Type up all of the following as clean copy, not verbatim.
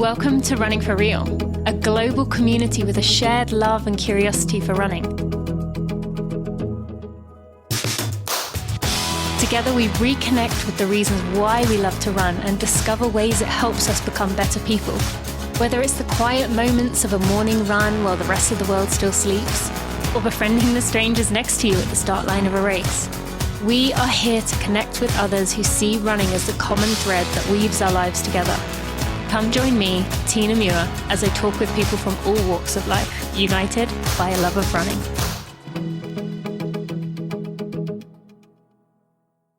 Welcome to Running for Real, a global community with a shared love and curiosity for running. Together we reconnect with the reasons why we love to run and discover ways it helps us become better people. Whether it's the quiet moments of a morning run while the rest of the world still sleeps, or befriending the strangers next to you at the start line of a race. We are here to connect with others who see running as the common thread that weaves our lives together. Come join me, Tina Muir, as I talk with people from all walks of life, united by a love of running.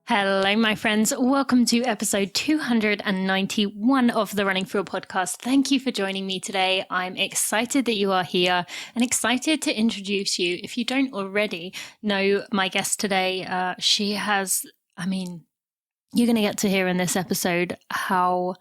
Hello, my friends. Welcome to episode 291 of the Running for Real podcast. Thank you for joining me today. I'm excited that you are here and excited to introduce you. If you don't already know my guest today, you're going to get to hear in this episode how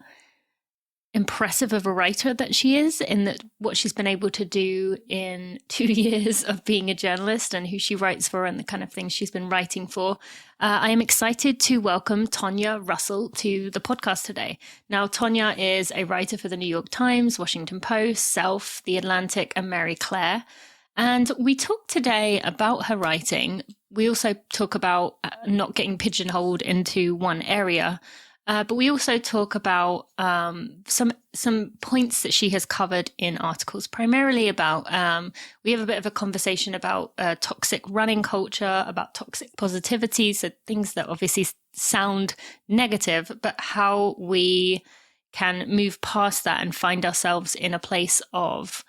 impressive of a writer that she is, in that what she's been able to do in 2 years of being a journalist and who she writes for and the kind of things she's been writing for. I am excited to welcome Tonya Russell to the podcast today. Now, Tonya is a writer for the New York Times, Washington Post, Self, The Atlantic, and Marie Claire. And we talk today about her writing. We also talk about not getting pigeonholed into one area. But we also talk about some points that she has covered in articles, primarily about, we have a bit of a conversation about toxic running culture, about toxic positivity, so things that obviously sound negative, but how we can move past that and find ourselves in a place of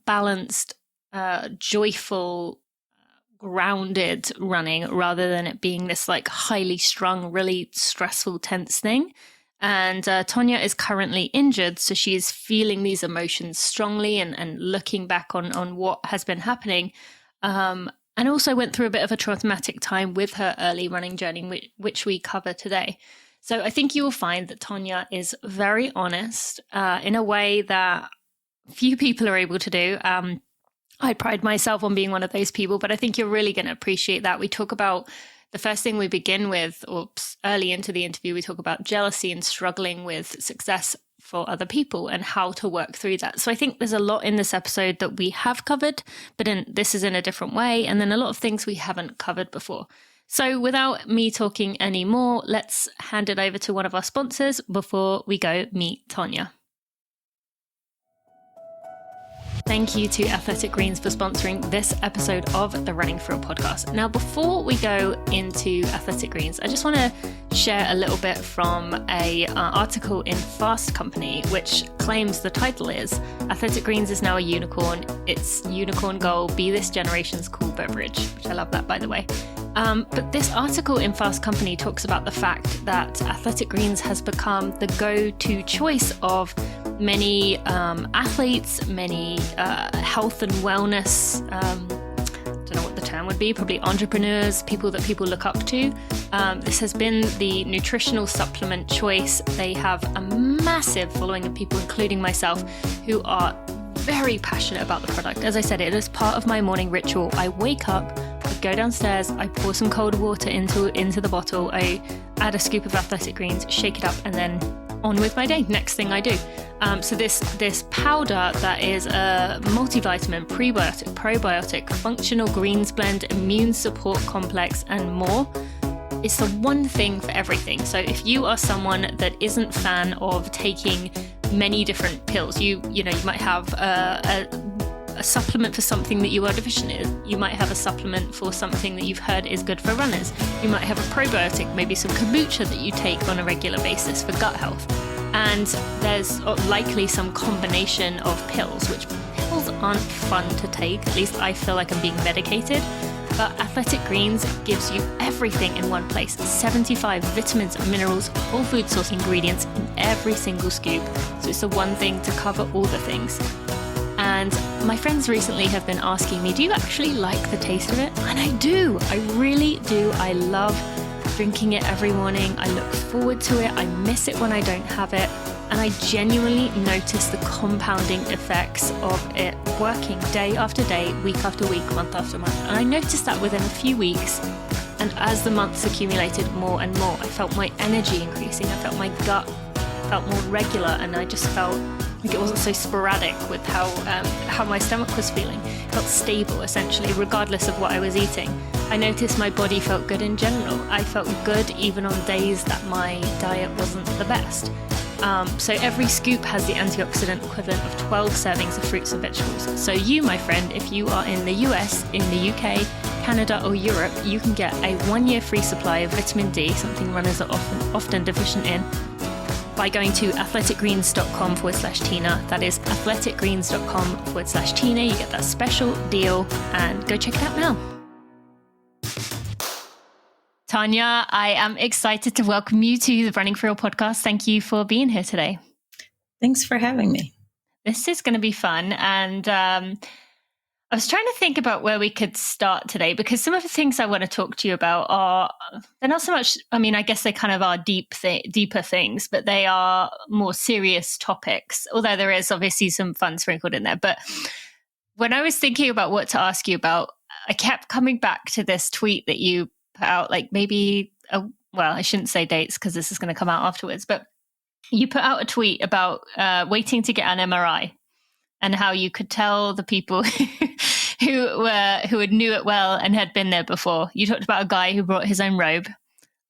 balanced, joyful, grounded running, rather than it being this like highly strung, really stressful, tense thing. And Tonya is currently injured, so she is feeling these emotions strongly and looking back on what has been happening, and also went through a bit of a traumatic time with her early running journey, which we cover today. So I think you will find that Tonya is very honest in a way that few people are able to do. I pride myself on being one of those people, but I think you're really going to appreciate that. We talk about the first thing we begin with, or early into the interview, we talk about jealousy and struggling with success for other people and how to work through that. So I think there's a lot in this episode that we have covered, but this is in a different way. And then a lot of things we haven't covered before. So without me talking anymore, let's hand it over to one of our sponsors before we go meet Tonya. Thank you to Athletic Greens for sponsoring this episode of the Running for Real podcast. Now, before we go into Athletic Greens, I just want to share a little bit from an article in Fast Company, which claims the title is Athletic Greens is now a unicorn. Its unicorn goal, be this generation's cool beverage, which I love that, by the way. But this article in Fast Company talks about the fact that Athletic Greens has become the go-to choice of many athletes, many health and wellness, don't know what the term would be, probably entrepreneurs, people that people look up to. This has been the nutritional supplement choice. They have a massive following of people, including myself, who are very passionate about the product. As I said, it is part of my morning ritual. I wake up, I go downstairs, I pour some cold water into the bottle, I add a scoop of Athletic Greens, shake it up, and then on with my day. Next thing I do. So this powder that is a multivitamin, prebiotic, probiotic, functional greens blend, immune support complex, and more. It's the one thing for everything. So if you are someone that isn't a fan of taking many different pills, you might have a supplement for something that you are deficient in. You might have a supplement for something that you've heard is good for runners. You might have a probiotic, maybe some kombucha that you take on a regular basis for gut health. And there's likely some combination of pills, which pills aren't fun to take. At least I feel like I'm being medicated. But Athletic Greens gives you everything in one place. 75 vitamins and minerals, whole food source ingredients in every single scoop. So it's the one thing to cover all the things. And my friends recently have been asking me, do you actually like the taste of it? And I do. I really do. I love drinking it every morning. I look forward to it. I miss it when I don't have it. And I genuinely notice the compounding effects of it working day after day, week after week, month after month. And I noticed that within a few weeks. And as the months accumulated more and more, I felt my energy increasing. I felt my gut felt more regular, and I just felt like it wasn't so sporadic with how my stomach was feeling. It felt stable, essentially, regardless of what I was eating. I noticed my body felt good in general. I felt good even on days that my diet wasn't the best. So every scoop has the antioxidant equivalent of 12 servings of fruits and vegetables. So you, my friend, if you are in the US, in the UK, Canada or Europe, you can get a 1-year free supply of vitamin D, something runners are often deficient in, by going to athleticgreens.com/Tina. That is athleticgreens.com/Tina. You get that special deal and go check it out now. Tonya, I am excited to welcome you to the Running for Real podcast. Thank you for being here today. Thanks for having me. This is going to be fun. And I was trying to think about where we could start today, because some of the things I want to talk to you about they're not so much, I mean, I guess they kind of are deeper things, but they are more serious topics, although there is obviously some fun sprinkled in there. But when I was thinking about what to ask you about, I kept coming back to this tweet that you put out, like maybe, I shouldn't say dates because this is going to come out afterwards, but you put out a tweet about waiting to get an MRI and how you could tell the people who had knew it well and had been there before. You talked about a guy who brought his own robe.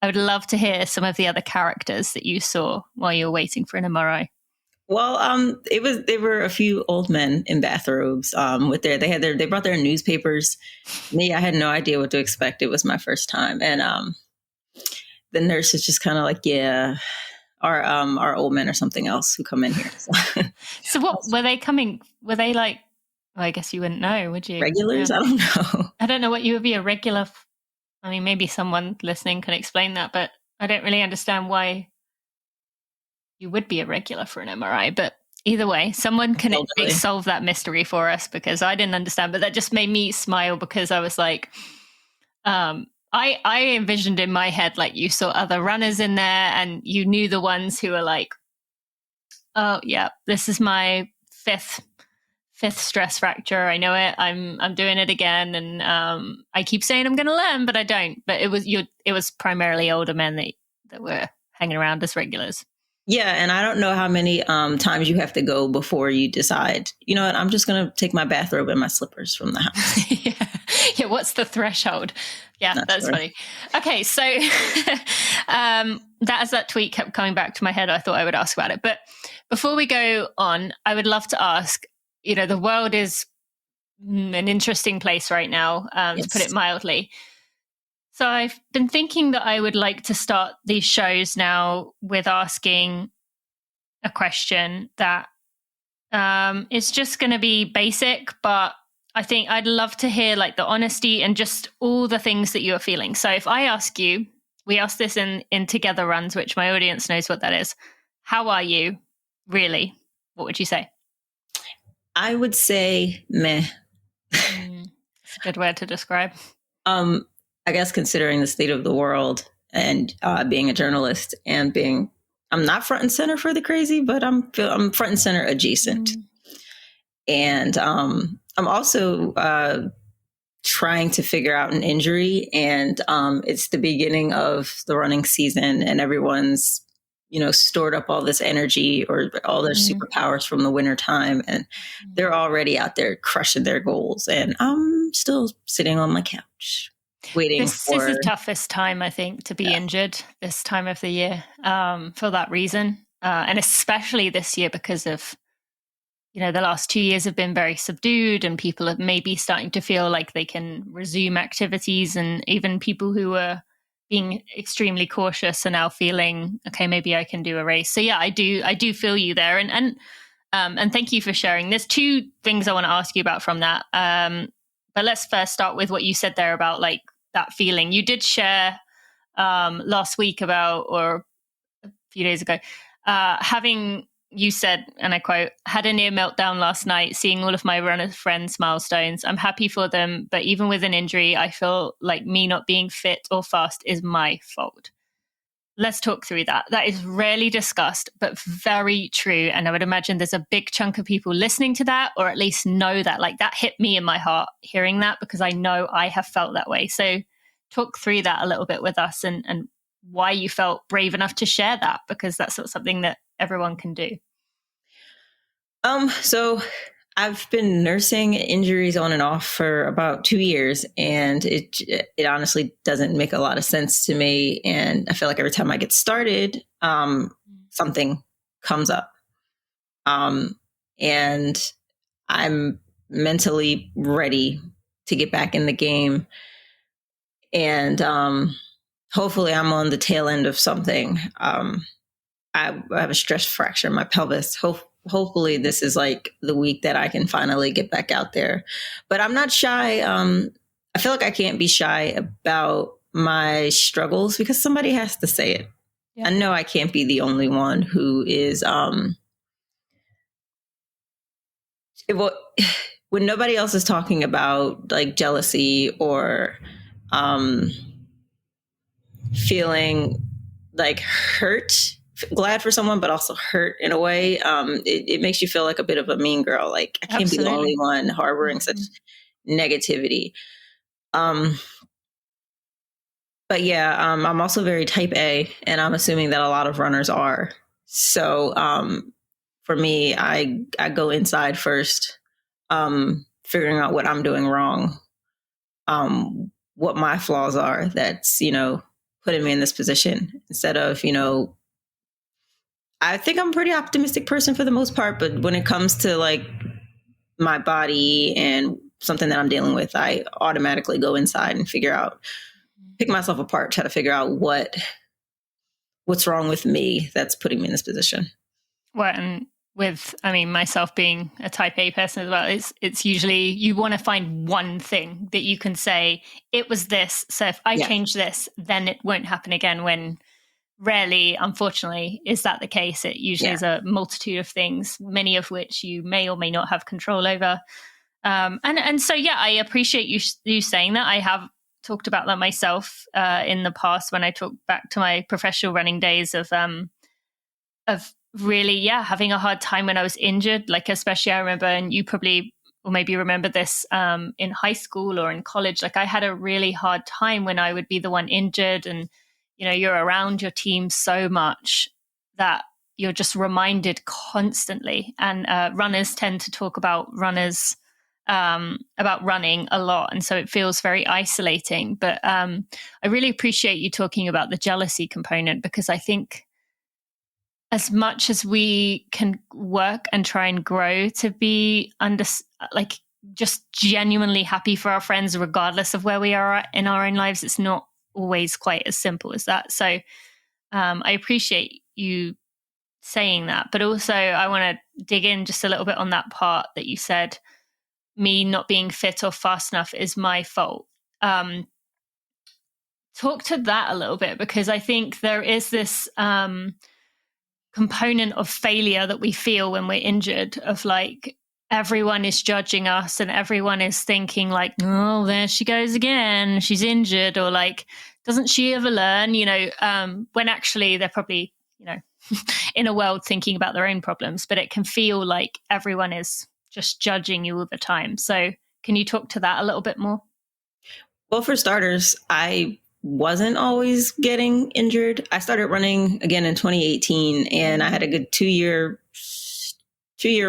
I would love to hear some of the other characters that you saw while you were waiting for an MRI. Well, there were a few old men in bathrobes they brought their newspapers. Me, I had no idea what to expect. It was my first time. And the nurse is just kind of like, yeah, our old men or something else who come in here. So what were they coming? Were they like, well, I guess you wouldn't know, would you? Regulars? Yeah. I don't know. I don't know what you would be a regular. I mean, maybe someone listening can explain that, but I don't really understand why you would be a regular for an MRI. But either way, someone can solve that mystery for us, because I didn't understand. But that just made me smile, because I was like, I envisioned in my head, like, you saw other runners in there and you knew the ones who were like, oh yeah, this is my fifth stress fracture. I know it. I'm doing it again. And I keep saying I'm going to learn, but I don't. But it was primarily older men that were hanging around as regulars. Yeah. And I don't know how many times you have to go before you decide, you know what, I'm just going to take my bathrobe and my slippers from the house. Yeah. What's the threshold? Yeah, that's funny. Okay. So as that tweet kept coming back to my head, I thought I would ask about it. But before we go on, I would love to ask, you know, the world is an interesting place right now, to put it mildly. So I've been thinking that I would like to start these shows now with asking a question that is just going to be basic, but I think I'd love to hear like the honesty and just all the things that you are feeling. So if I ask you, we ask this in Together Runs, which my audience knows what that is. How are you, really? What would you say? I would say meh. It's a good word to describe. I guess considering the state of the world and being a journalist and I'm not front and center for the crazy, but I'm front and center adjacent. And I'm also trying to figure out an injury, and it's the beginning of the running season, and everyone's, you know, stored up all this energy or all their superpowers from the winter time, and they're already out there crushing their goals. And I'm still sitting on my couch waiting This is the toughest time, I think, to be injured this time of the year, for that reason. And especially this year because of, you know, the last 2 years have been very subdued, and people are maybe starting to feel like they can resume activities, and even people who were being extremely cautious are now feeling, okay, maybe I can do a race. So yeah, I do feel you there. And thank you for sharing. There's two things I want to ask you about from that. But let's first start with what you said there about like that feeling. You did share last week about, or a few days ago, having, you said, and I quote, had a near meltdown last night, seeing all of my runner friends' milestones. I'm happy for them, but even with an injury, I feel like me not being fit or fast is my fault. Let's talk through that. That is rarely discussed, but very true. And I would imagine there's a big chunk of people listening to that, or at least know that. Like, that hit me in my heart hearing that, because I know I have felt that way. So talk through that a little bit with us, and why you felt brave enough to share that, because that's not something that everyone can do? So I've been nursing injuries on and off for about 2 years, and it honestly doesn't make a lot of sense to me. And I feel like every time I get started, something comes up. And I'm mentally ready to get back in the game. And hopefully I'm on the tail end of something. I have a stress fracture in my pelvis. Hopefully this is like the week that I can finally get back out there. But I'm not shy. I feel like I can't be shy about my struggles because somebody has to say it. Yeah. I know I can't be the only one who is when nobody else is talking about like jealousy or feeling like hurt, glad for someone, but also hurt in a way, it makes you feel like a bit of a mean girl. Like I can't be the only one harboring such negativity. But yeah, I'm also very type A, and I'm assuming that a lot of runners are. So for me, I go inside first, figuring out what I'm doing wrong, what my flaws are that's, putting me in this position instead of, I think I'm a pretty optimistic person for the most part, but when it comes to like my body and something that I'm dealing with, I automatically go inside and pick myself apart, try to figure out what's wrong with me that's putting me in this position. Well, and myself being a type A person as well, it's usually you want to find one thing that you can say, it was this, so if I change this, then it won't happen again, when rarely, unfortunately, is that the case. It usually is a multitude of things, many of which you may or may not have control over. And so, I appreciate you saying that. I have talked about that myself in the past when I talk back to my professional running days of really, having a hard time when I was injured. Like, especially I remember, and you probably, or maybe remember this in high school or in college, like I had a really hard time when I would be the one injured, and, you're around your team so much that you're just reminded constantly. And runners tend to talk about running a lot. And so it feels very isolating. But I really appreciate you talking about the jealousy component, because I think as much as we can work and try and grow to be just genuinely happy for our friends, regardless of where we are at in our own lives, it's not always quite as simple as that. So I appreciate you saying that. But also I want to dig in just a little bit on that part that you said, me not being fit or fast enough is my fault. Talk to that a little bit, because I think there is this component of failure that we feel when we're injured, of like everyone is judging us and everyone is thinking like, oh, there she goes again, she's injured, or like, doesn't she ever learn, when actually they're probably, in a world thinking about their own problems. But it can feel like everyone is just judging you all the time. So can you talk to that a little bit more? Well, for starters, I wasn't always getting injured. I started running again in 2018, and I had a good two-year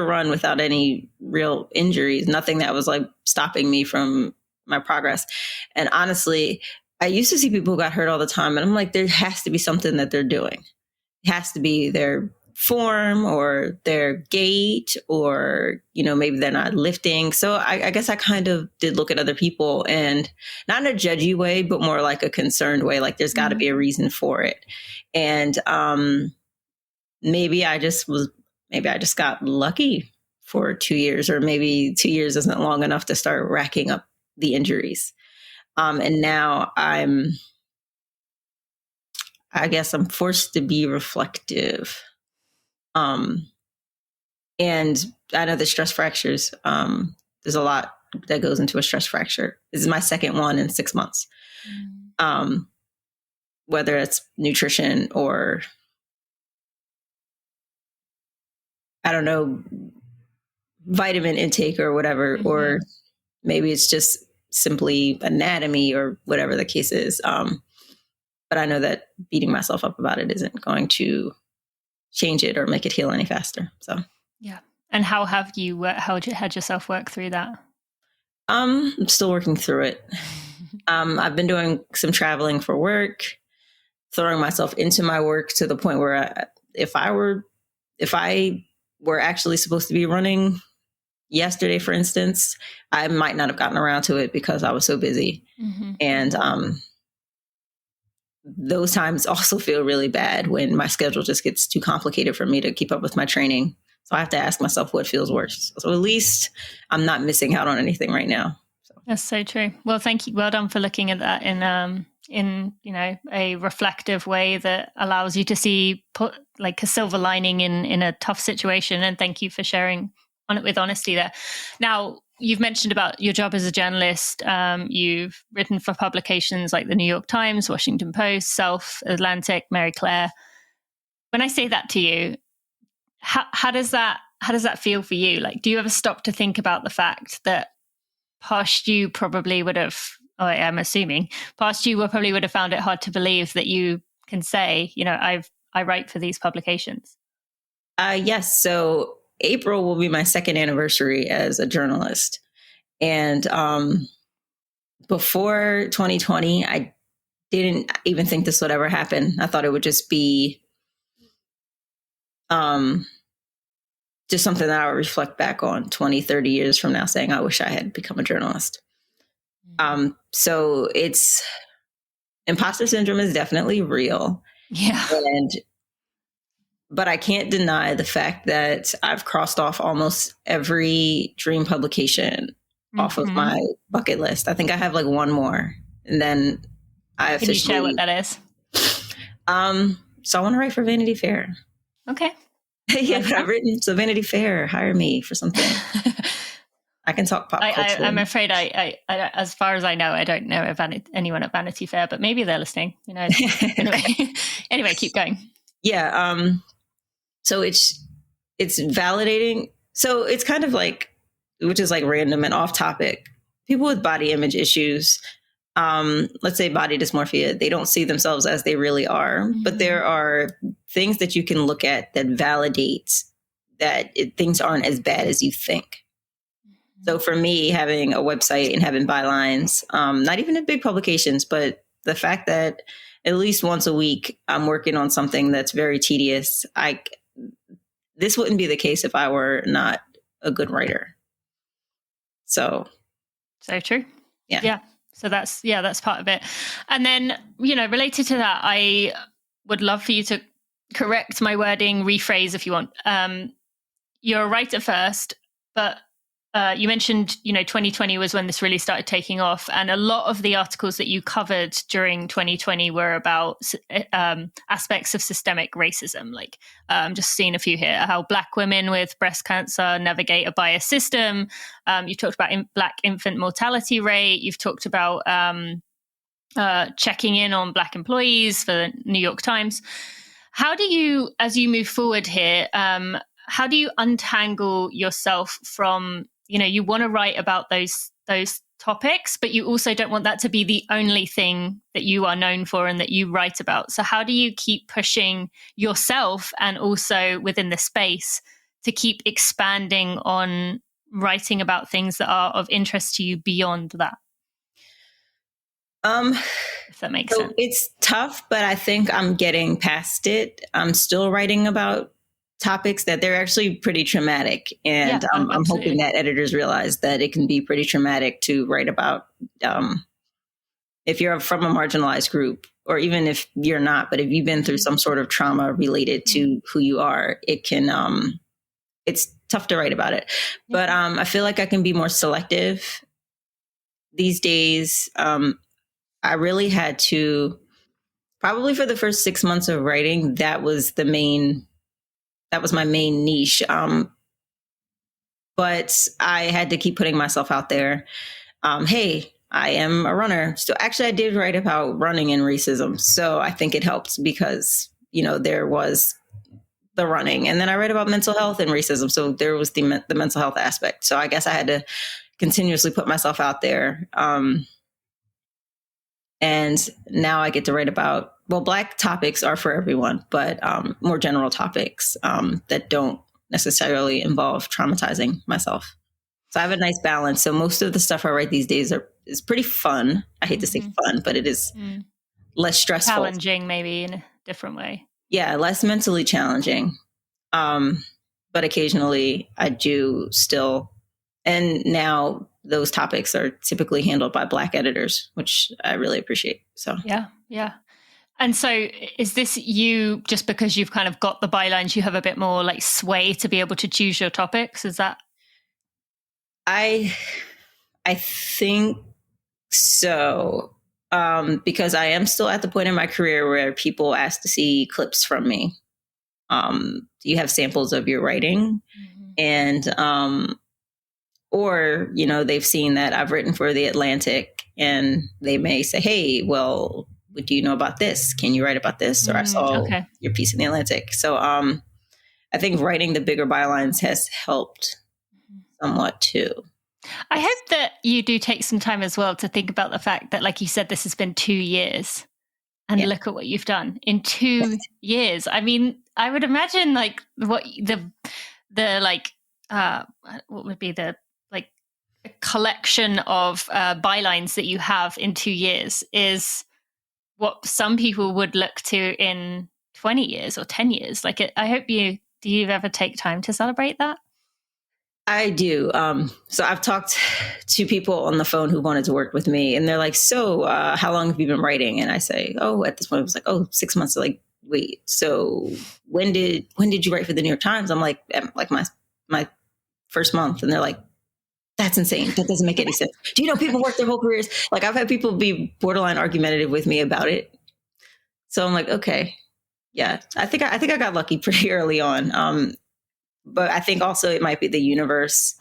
run without any real injuries, nothing that was like stopping me from my progress. And honestly, I used to see people who got hurt all the time, and I'm like, there has to be something that they're doing. It has to be their form or their gait, or, maybe they're not lifting. So I guess I kind of did look at other people, and not in a judgy way, but more like a concerned way. Like there's got to be a reason for it. And maybe I just got lucky for 2 years, or maybe 2 years isn't long enough to start racking up the injuries. And now I guess I'm forced to be reflective. And I know the stress fractures, there's a lot that goes into a stress fracture. This is my second one in 6 months. Whether it's nutrition or, I don't know, vitamin intake or whatever, or maybe it's just simply anatomy or whatever the case is. But I know that beating myself up about it isn't going to change it or make it heal any faster. So, yeah. And how have you had yourself work through that? I'm still working through it. I've been doing some traveling for work, throwing myself into my work to the point where if I were actually supposed to be running yesterday, for instance, I might not have gotten around to it because I was so busy. Mm-hmm. And those times also feel really bad when my schedule just gets too complicated for me to keep up with my training. So I have to ask myself what feels worse. So at least I'm not missing out on anything right now. So. That's so true. Well, thank you. Well done for looking at that in a reflective way that allows you to see like a silver lining in a tough situation. And thank you for sharing on it with honesty there. Now, you've mentioned about your job as a journalist. You've written for publications like the New York Times, Washington Post, Self, Atlantic, Mary Claire. When I say that to you, how does that feel for you? Like, do you ever stop to think about the fact that past you probably would have, I'm assuming, past you probably would have found it hard to believe that you can say, I write for these publications? Yes. So April will be my second anniversary as a journalist. And before 2020, I didn't even think this would ever happen. I thought it would just be just something that I would reflect back on 20, 30 years from now saying, I wish I had become a journalist. So imposter syndrome is definitely real. Yeah. But I can't deny the fact that I've crossed off almost every dream publication off of my bucket list. I think I have like one more, and then I officially. Can you share what that is? So I want to write for Vanity Fair. Okay. Yeah, but I've written. So Vanity Fair, hire me for something. I can talk pop culture. I'm afraid I, as far as I know, I don't know anyone at Vanity Fair, but maybe they're listening. Anyway, keep going. Yeah. So it's validating. So it's kind of like, which is like random and off topic. People with body image issues, let's say body dysmorphia, they don't see themselves as they really are. But there are things that you can look at that validate that things aren't as bad as you think. So for me, having a website and having bylines, not even in big publications, but the fact that at least once a week, I'm working on something that's very tedious. This wouldn't be the case if I were not a good writer. So true. Yeah. So that's part of it. And then, related to that, I would love for you to correct my wording, rephrase if you want. You're a writer first, but you mentioned, 2020 was when this really started taking off. And a lot of the articles that you covered during 2020 were about aspects of systemic racism. Like, just seeing a few here, how Black women with breast cancer navigate a biased system. You talked about Black infant mortality rate. You've talked about checking in on Black employees for the New York Times. How do you, as you move forward here, how do you untangle yourself from, you want to write about those topics, but you also don't want that to be the only thing that you are known for and that you write about. So how do you keep pushing yourself and also within the space to keep expanding on writing about things that are of interest to you beyond that? If that makes sense. It's tough, but I think I'm getting past it. I'm still writing about topics that they're actually pretty traumatic. And I'm hoping that editors realize that it can be pretty traumatic to write about if you're from a marginalized group, or even if you're not, but if you've been through some sort of trauma related to who you are, it can, it's tough to write about it. But I feel like I can be more selective these days. I really had to, probably for the first 6 months of writing, that was my main niche. But I had to keep putting myself out there. Hey, I am a runner. So actually I did write about running and racism. So I think it helped because, there was the running, and then I read about mental health and racism. So there was the mental health aspect. So I guess I had to continuously put myself out there. And now I get to write about well, Black topics are for everyone, but more general topics that don't necessarily involve traumatizing myself. So I have a nice balance. So most of the stuff I write these days is pretty fun. I hate to say fun, but it is less stressful. Challenging, maybe in a different way. Yeah, less mentally challenging. But occasionally I do still. And now those topics are typically handled by Black editors, which I really appreciate. So yeah. And so is this you just because you've kind of got the bylines, you have a bit more like sway to be able to choose your topics? Is that? I think so. Because I am still at the point in my career where people ask to see clips from me. Do you have samples of your writing? And, or, they've seen that I've written for The Atlantic and they may say, hey, well, what do you know about this? Can you write about this? Or I saw your piece in The Atlantic. So I think writing the bigger bylines has helped somewhat too. I hope that you do take some time as well to think about the fact that, like you said, this has been 2 years and look at what you've done in 2 years. I mean, I would imagine like what would be the like collection of bylines that you have in 2 years is what some people would look to in 20 years or 10 years. Like, I hope do you ever take time to celebrate that? I do. So I've talked to people on the phone who wanted to work with me and they're like, so how long have you been writing? And I say, at this point it was like, 6 months. They're like, wait, so when did you write for the New York Times? I'm like my first month. And they're like, that's insane. That doesn't make any sense. Do you know people work their whole careers? Like I've had people be borderline argumentative with me about it. So I'm like, okay, yeah, I think I got lucky pretty early on. But I think also it might be the universe.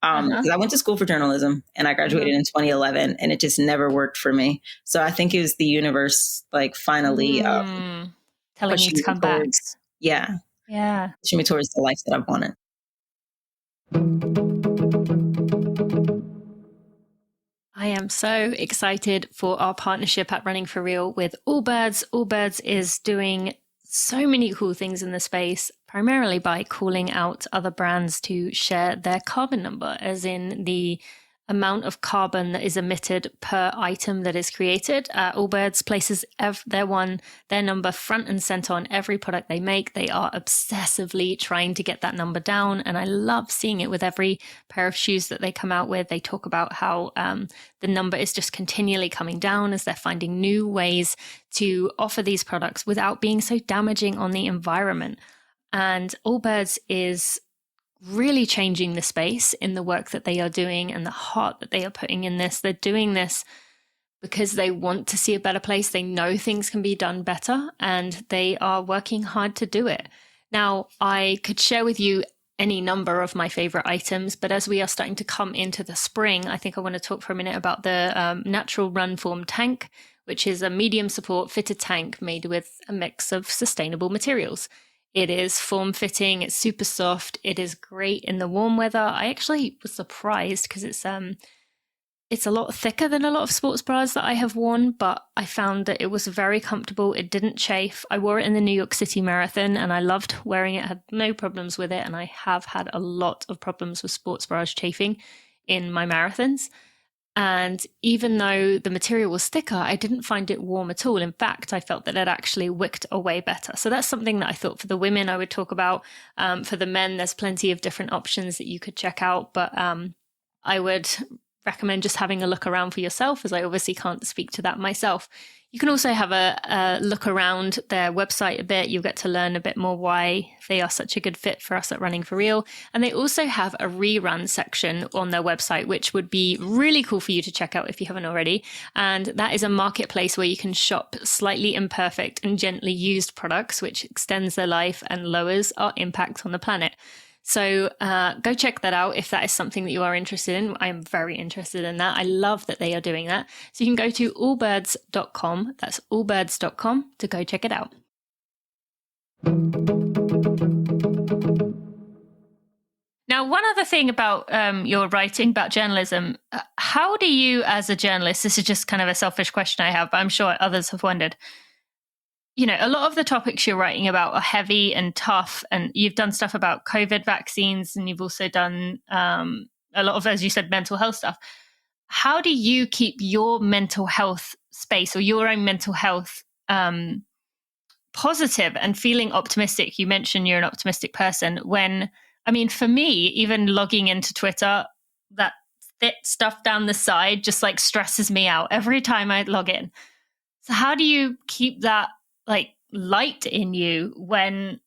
Because I went to school for journalism and I graduated in 2011 and it just never worked for me. So I think it was the universe, like finally telling you to come back. Yeah. Pushing me towards the life that I wanted. I am so excited for our partnership at Running for Real with Allbirds. Allbirds is doing so many cool things in the space, primarily by calling out other brands to share their carbon number, as in the amount of carbon that is emitted per item that is created. Allbirds places their number front and center on every product they make. They are obsessively trying to get that number down, and I love seeing it with every pair of shoes that they come out with. They talk about how the number is just continually coming down as they're finding new ways to offer these products without being so damaging on the environment. And Allbirds is really changing the space in the work that they are doing and the heart that they are putting in this. They're doing this because they want to see a better place. They know things can be done better and they are working hard to do it. Now, I could share with you any number of my favorite items, but as we are starting to come into the spring, I think I want to talk for a minute about the Natural Run Form Tank, which is a medium support fitted tank made with a mix of sustainable materials. It is form-fitting, it's super soft, it is great in the warm weather. I actually was surprised because it's a lot thicker than a lot of sports bras that I have worn, but I found that it was very comfortable, it didn't chafe. I wore it in the New York City Marathon and I loved wearing it, had no problems with it, and I have had a lot of problems with sports bras chafing in my marathons. And even though the material was thicker, I didn't find it warm at all. In fact, I felt that it actually wicked away better. So that's something that I thought for the women I would talk about. For the men, there's plenty of different options that you could check out. But I would recommend just having a look around for yourself, as I obviously can't speak to that myself. You can also have a look around their website a bit. You'll get to learn a bit more why they are such a good fit for us at Running for Real. And they also have a rerun section on their website, which would be really cool for you to check out if you haven't already. And that is a marketplace where you can shop slightly imperfect and gently used products, which extends their life and lowers our impact on the planet. So go check that out if that is something that you are interested in. I am very interested in that. I love that they are doing that. So you can go to allbirds.com. That's allbirds.com to go check it out. Now, one other thing about your writing, about journalism, how do you as a journalist, this is just kind of a selfish question I have, but I'm sure others have wondered, a lot of the topics you're writing about are heavy and tough, and you've done stuff about COVID vaccines, and you've also done a lot of, as you said, mental health stuff. How do you keep your mental health space or your own mental health positive and feeling optimistic? You mentioned you're an optimistic person. For me, even logging into Twitter, that thick stuff down the side just like stresses me out every time I log in. So how do you keep that like light in you when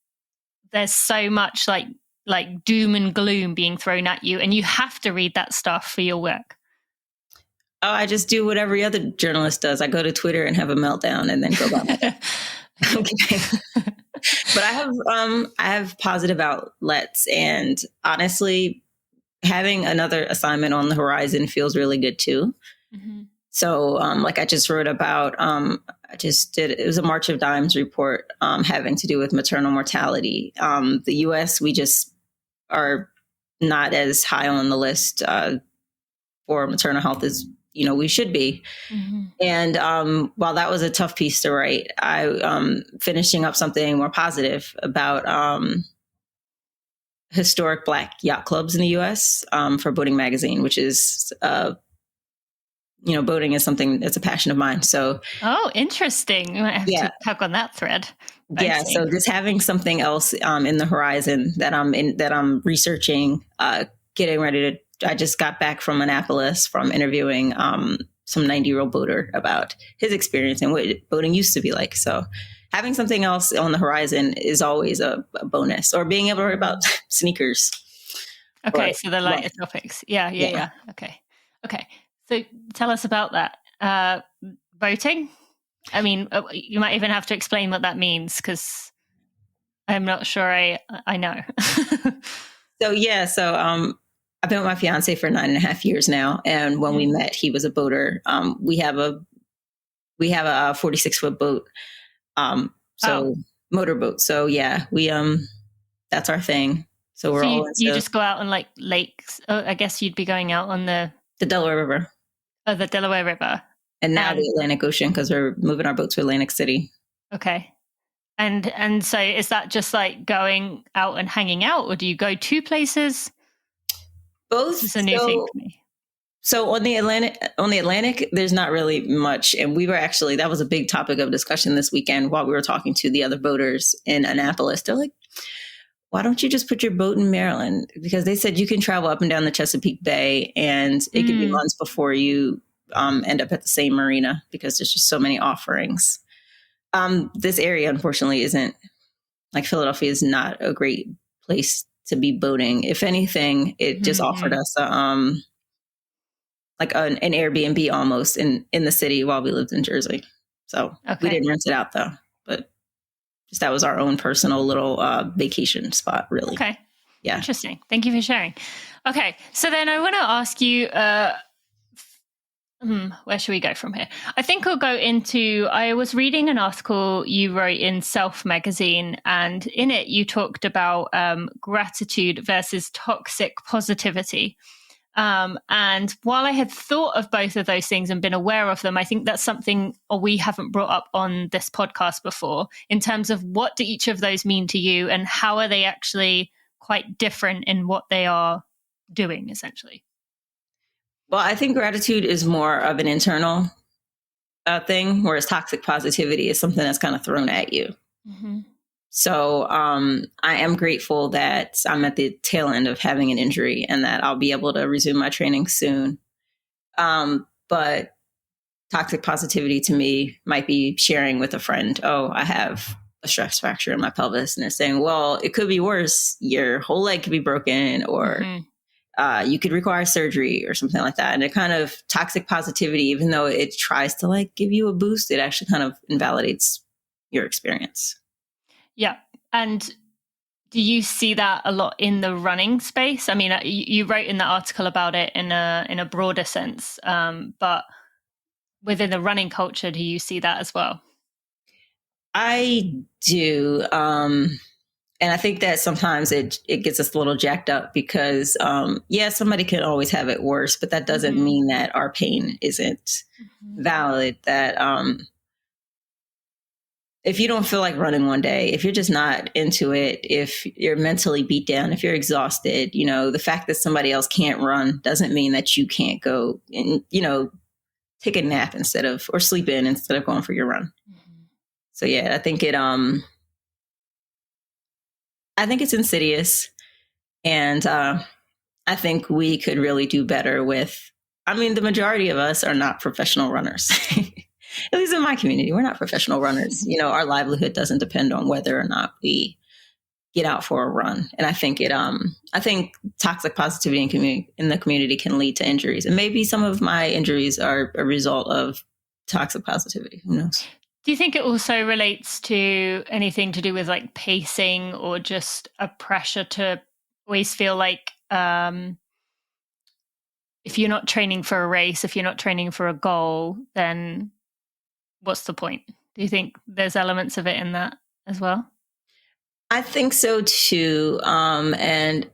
there's so much like doom and gloom being thrown at you and you have to read that stuff for your work? Oh, I just do what every other journalist does. I go to Twitter and have a meltdown and then go about my day. Okay. But I have positive outlets, and honestly, having another assignment on the horizon feels really good too. Mm-hmm. So, I just wrote about, it was a March of Dimes report having to do with maternal mortality. The U.S., we just are not as high on the list for maternal health as we should be. Mm-hmm. And while that was a tough piece to write, I finishing up something more positive about historic Black yacht clubs in the U.S. For Boating Magazine, which is, boating is something that's a passion of mine. So, interesting. You might have to tug on that thread. Yeah. So just having something else in the horizon that I'm researching, getting ready to. I just got back from Annapolis from interviewing some 90-year-old boater about his experience and what boating used to be like. So having something else on the horizon is always a bonus, or being able to write about sneakers. Okay. So the lighter topics. Yeah. Okay. So tell us about that. Boating. I mean, you might even have to explain what that means, because I'm not sure I know. So I've been with my fiance for 9.5 years now. And when we met, he was a boater. We have a 46-foot boat. Motorboat. So that's our thing. So we're all you just go out on like lakes. Oh, I guess you'd be going out on the Delaware River. Oh, the Delaware River. And now the Atlantic Ocean, because we're moving our boat to Atlantic City. Okay. And so is that just like going out and hanging out, or do you go to places? Both. It's a new thing for me. So on the Atlantic, there's not really much. And we were actually, that was a big topic of discussion this weekend while we were talking to the other boaters in Annapolis. They're like, why don't you just put your boat in Maryland? Because they said you can travel up and down the Chesapeake Bay, and it could be months before you end up at the same marina, because there's just so many offerings. This area, unfortunately, isn't like Philadelphia is not a great place to be boating. If anything, it just offered us an Airbnb almost in the city while we lived in Jersey. So we didn't rent it out though, but just that was our own personal little vacation spot, really. Okay. Yeah. Interesting. Thank you for sharing. Okay. So then I want to ask you, where should we go from here? I think we'll go into, I was reading an article you wrote in Self magazine, and in it you talked about gratitude versus toxic positivity. And while I had thought of both of those things and been aware of them, I think that's something we haven't brought up on this podcast before, in terms of what do each of those mean to you, and how are they actually quite different in what they are doing, essentially? Well, I think gratitude is more of an internal thing, whereas toxic positivity is something that's kind of thrown at you. Mm-hmm. So I am grateful that I'm at the tail end of having an injury and that I'll be able to resume my training soon. But toxic positivity to me might be sharing with a friend, oh, I have a stress fracture in my pelvis. And they're saying, well, it could be worse. Your whole leg could be broken, or you could require surgery or something like that. And it kind of toxic positivity, even though it tries to like give you a boost, it actually kind of invalidates your experience. Yeah. And do you see that a lot in the running space? I mean, you wrote in the article about it in a broader sense, but within the running culture, do you see that as well? I do. And I think that sometimes it gets us a little jacked up because, somebody can always have it worse, but that doesn't mean that our pain isn't valid, that if you don't feel like running one day, if you're just not into it, if you're mentally beat down, if you're exhausted, the fact that somebody else can't run doesn't mean that you can't go and, take a nap or sleep in instead of going for your run. Mm-hmm. So yeah, I think it's insidious. And I think we could really do better with, the majority of us are not professional runners. At least in my community, we're not professional runners. Our livelihood doesn't depend on whether or not we get out for a run. And I think toxic positivity in the community can lead to injuries. And maybe some of my injuries are a result of toxic positivity. Who knows? Do you think it also relates to anything to do with like pacing or just a pressure to always feel like if you're not training for a race, if you're not training for a goal, then what's the point? Do you think there's elements of it in that as well? I think so too. And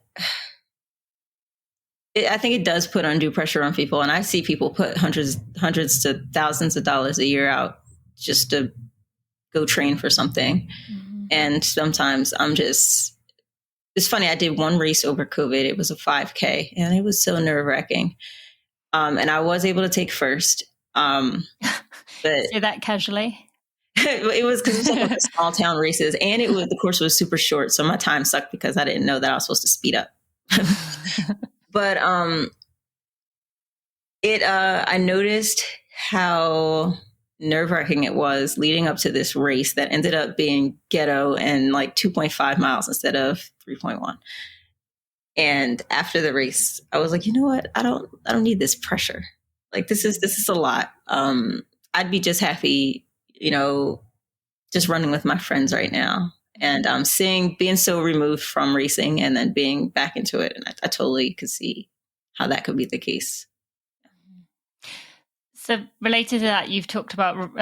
I think it does put undue pressure on people. And I see people put hundreds to thousands of dollars a year out just to go train for something. Mm-hmm. And sometimes it's funny. I did one race over COVID. It was a 5K and it was so nerve wracking. And I was able to take first. But say that casually. It was because it was like small town races, and the course was super short, so my time sucked because I didn't know that I was supposed to speed up. But I noticed how nerve-wracking it was leading up to this race that ended up being ghetto and like 2.5 miles instead of 3.1. And after the race, I was like, you know what? I don't need this pressure. Like this is a lot. I'd be just happy, just running with my friends right now. And being so removed from racing and then being back into it. And I totally could see how that could be the case. So related to that, you've talked about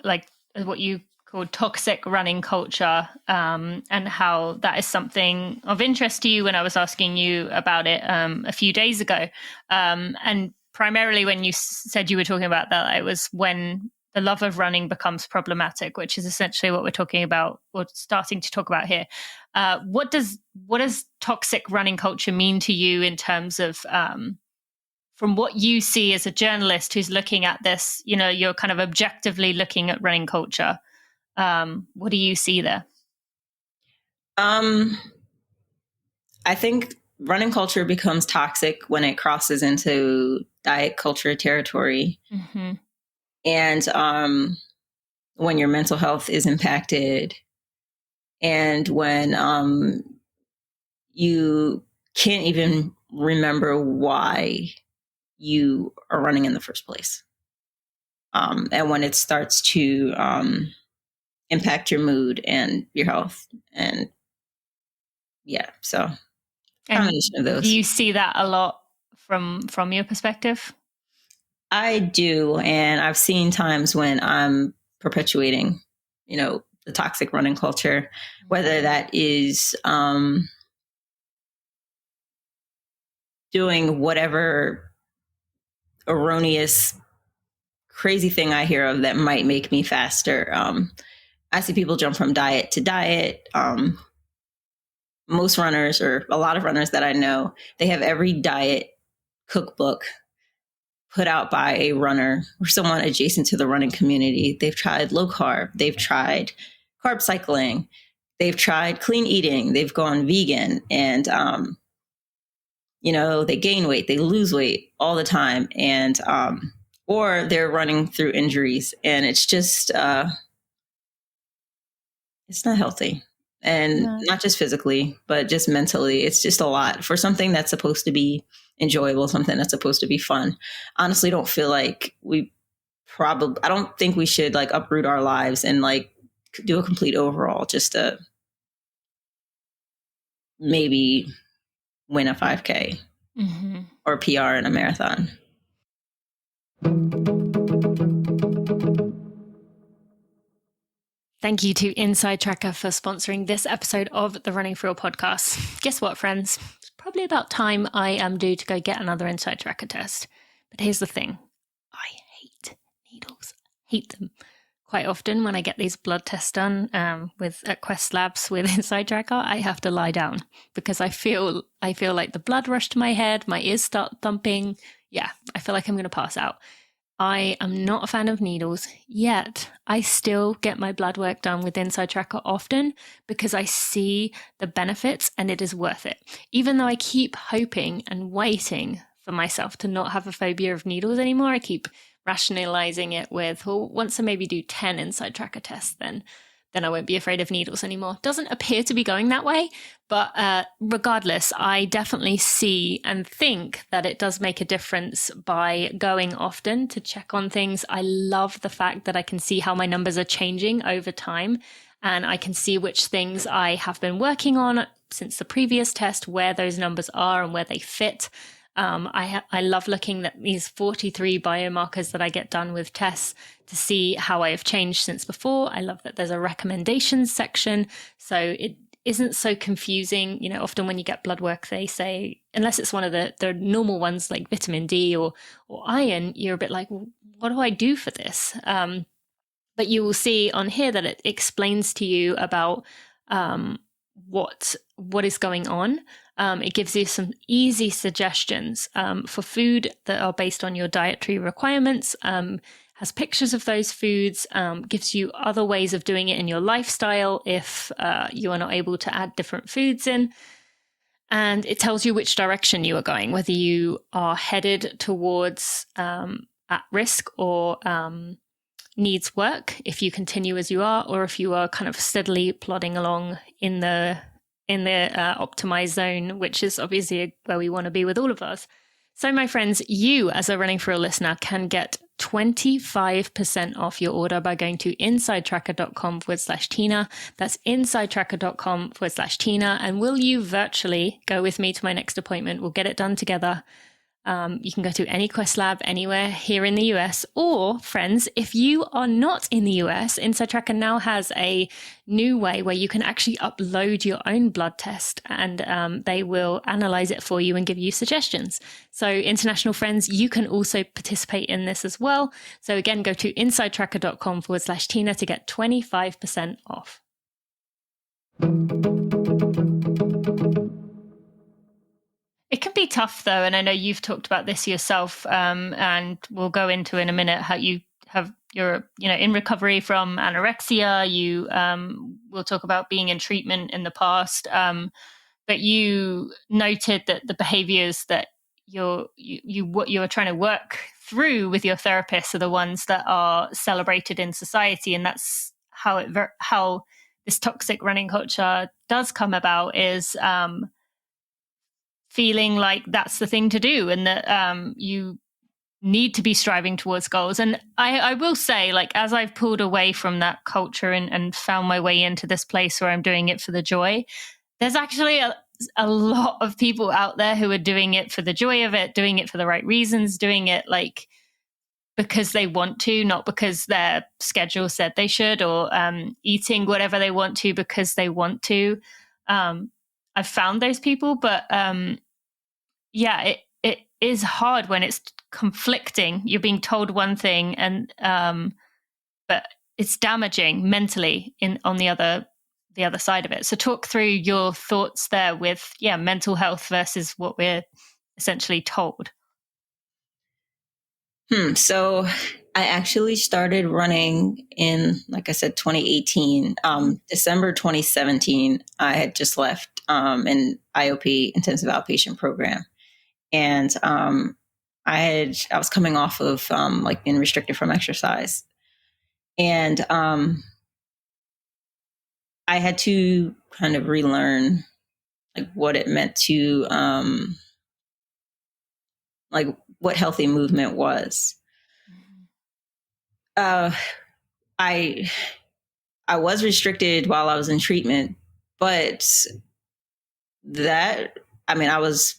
like what you call toxic running culture, and how that is something of interest to you when I was asking you about it a few days ago. And primarily when you said you were talking about that, it was when the love of running becomes problematic, which is essentially what we're talking about or starting to talk about here. What does toxic running culture mean to you in terms of, from what you see as a journalist who's looking at this, you're kind of objectively looking at running culture. What do you see there? I think running culture becomes toxic when it crosses into diet culture territory. Mm-hmm. And when your mental health is impacted, and when you can't even remember why you are running in the first place. And when it starts to impact your mood and your health. And yeah, so combination of those. Do you see that a lot from your perspective? I do. And I've seen times when I'm perpetuating, the toxic running culture, whether that is doing whatever erroneous, crazy thing I hear of that might make me faster. I see people jump from diet to diet. Most runners, or a lot of runners that I know, they have every diet cookbook put out by a runner or someone adjacent to the running community. They've tried low carb. They've tried carb cycling. They've tried clean eating. They've gone vegan, and, they gain weight, they lose weight all the time. And, or they're running through injuries, and it's just, it's not healthy. And not just physically, but just mentally. It's just a lot for something that's supposed to be enjoyable, something that's supposed to be fun. Honestly, don't feel like I don't think we should like uproot our lives and like do a complete overhaul just to maybe win a 5K or PR in a marathon. Thank you to Inside Tracker for sponsoring this episode of the Running For Real podcast. Guess what, friends? It's probably about time I am due to go get another Inside Tracker test. But here's the thing. I hate needles. Hate them. quite often when I get these blood tests done at Quest Labs with Inside Tracker, I have to lie down because I feel like the blood rush to my head, my ears start thumping. Yeah, I feel like I'm going to pass out. I am not a fan of needles, yet I still get my blood work done with Inside Tracker often because I see the benefits and it is worth it. Even though I keep hoping and waiting for myself to not have a phobia of needles anymore, I keep rationalizing it with, well, once I maybe do 10 Inside Tracker tests, then I won't be afraid of needles anymore. Doesn't appear to be going that way, but regardless, I definitely see and think that it does make a difference by going often to check on things. I love the fact that I can see how my numbers are changing over time, and I can see which things I have been working on since the previous test, where those numbers are and where they fit. I love looking at these 43 biomarkers that I get done with tests to see how I have changed since before. I love that there's a recommendations section, so it isn't so confusing. You know, often when you get blood work, they say, unless it's one of the normal ones like vitamin D or iron, you're a bit like, well, what do I do for this? But you will see on here that it explains to you about what is going on. It gives you some easy suggestions for food that are based on your dietary requirements, has pictures of those foods, gives you other ways of doing it in your lifestyle if you are not able to add different foods in. And it tells you which direction you are going, whether you are headed towards at risk or needs work if you continue as you are, or if you are kind of steadily plodding along in the optimized zone, which is obviously where we want to be with all of us. So my friends, you as a Running for a listener can get 25% off your order by going to insidetracker.com/Tina. That's insidetracker.com/Tina. And will you virtually go with me to my next appointment? We'll get it done together. You can go to any Quest Lab anywhere here in the US, or friends, if you are not in the US, Inside Tracker now has a new way where you can actually upload your own blood test, and they will analyze it for you and give you suggestions. So international friends, you can also participate in this as well. So again, go to insidetracker.com/Tina to get 25% off. It can be tough though, and I know you've talked about this yourself, and we'll go into in a minute how you're in recovery from anorexia. You we'll talk about being in treatment in the past, but you noted that the behaviors that you're trying to work through with your therapist are the ones that are celebrated in society, and that's how this toxic running culture does come about, is feeling like that's the thing to do, and that you need to be striving towards goals. And I will say, like, as I've pulled away from that culture and found my way into this place where I'm doing it for the joy, there's actually a lot of people out there who are doing it for the joy of it, doing it for the right reasons, doing it like because they want to, not because their schedule said they should, or eating whatever they want to because they want to. I've found those people, but it is hard when it's conflicting. You're being told one thing, and but it's damaging mentally on the other side of it. So talk through your thoughts there with mental health versus what we're essentially told. So I actually started running in, like I said, 2018. December 2017, I had just left an IOP, intensive outpatient program. And I was coming off of like being restricted from exercise. And I had to kind of relearn like what it meant to like what healthy movement was. I was restricted while I was in treatment, but I was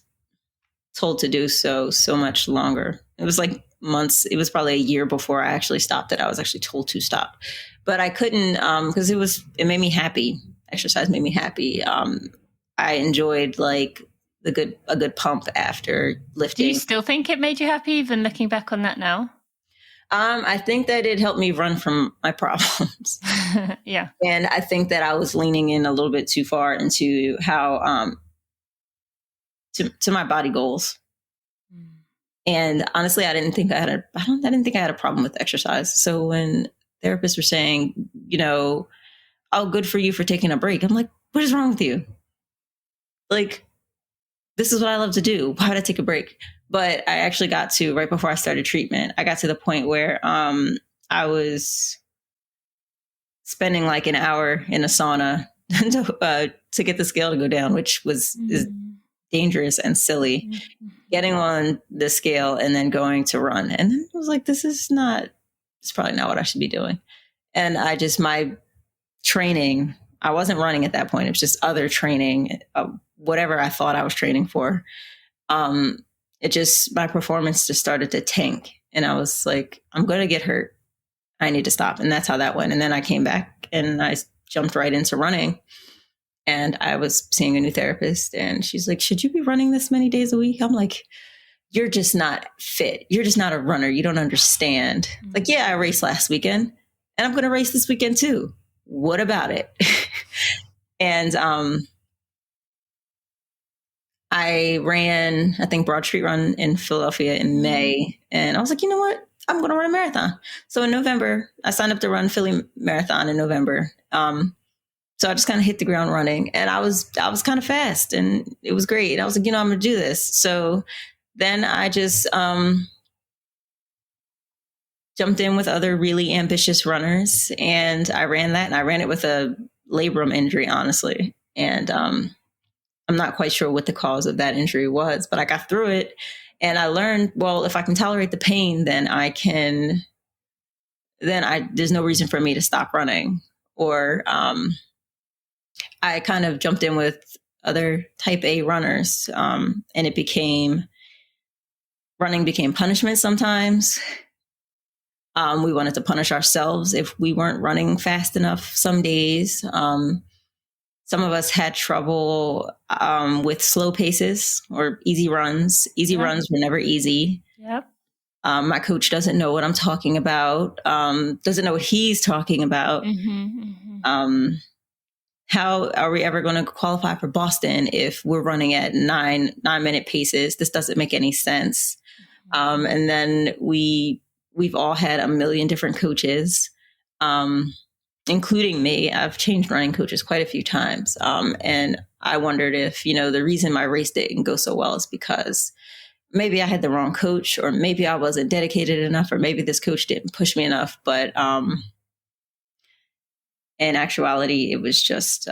told to do so much longer. It was like months. It was probably a year before I actually stopped it. I was actually told to stop, but I couldn't, because it made me happy. Exercise made me happy. I enjoyed like a good pump after lifting. Do you still think it made you happy, even looking back on that now? I think that it helped me run from my problems. Yeah. And I think that I was leaning in a little bit too far into how, to my body goals. And honestly, I didn't think I had a problem with exercise. So when therapists were saying, oh, good for you for taking a break, I'm like, what is wrong with you? Like, this is what I love to do. Why would I take a break? But I actually got to, right before I started treatment, I got to the point where I was spending like an hour in a sauna to get the scale to go down, which is dangerous and silly. Getting on the scale and then going to run. And then I was like, it's probably not what I should be doing. And my training, I wasn't running at that point. It was just other training, whatever I thought I was training for. My performance just started to tank. And I was like, I'm going to get hurt. I need to stop. And that's how that went. And then I came back and I jumped right into running. And I was seeing a new therapist and she's like, should you be running this many days a week? I'm like, you're just not fit. You're just not a runner. You don't understand. Like, yeah, I raced last weekend and I'm going to race this weekend too. What about it? And I ran, I think, Broad Street Run in Philadelphia in May. And I was like, you know what? I'm going to run a marathon. So in November, I signed up to run Philly Marathon in November. So I just kind of hit the ground running and I was kind of fast and it was great. I was like, I'm going to do this. So then I just jumped in with other really ambitious runners and I ran that and I ran it with a labrum injury, honestly. And I'm not quite sure what the cause of that injury was, but I got through it and I learned, well, if I can tolerate the pain, then there's no reason for me to stop running. Or I kind of jumped in with other type A runners and running became punishment sometimes. We wanted to punish ourselves if we weren't running fast enough some days. Some of us had trouble with slow paces or easy runs. Easy runs were never easy. Yep. My coach doesn't know what I'm talking about, doesn't know what he's talking about. How are we ever going to qualify for Boston if we're running at 9-minute paces? This doesn't make any sense. And then we've all had a million different coaches, including me. I've changed running coaches quite a few times. And I wondered if, the reason my race didn't go so well is because maybe I had the wrong coach, or maybe I wasn't dedicated enough, or maybe this coach didn't push me enough. But in actuality, it was just,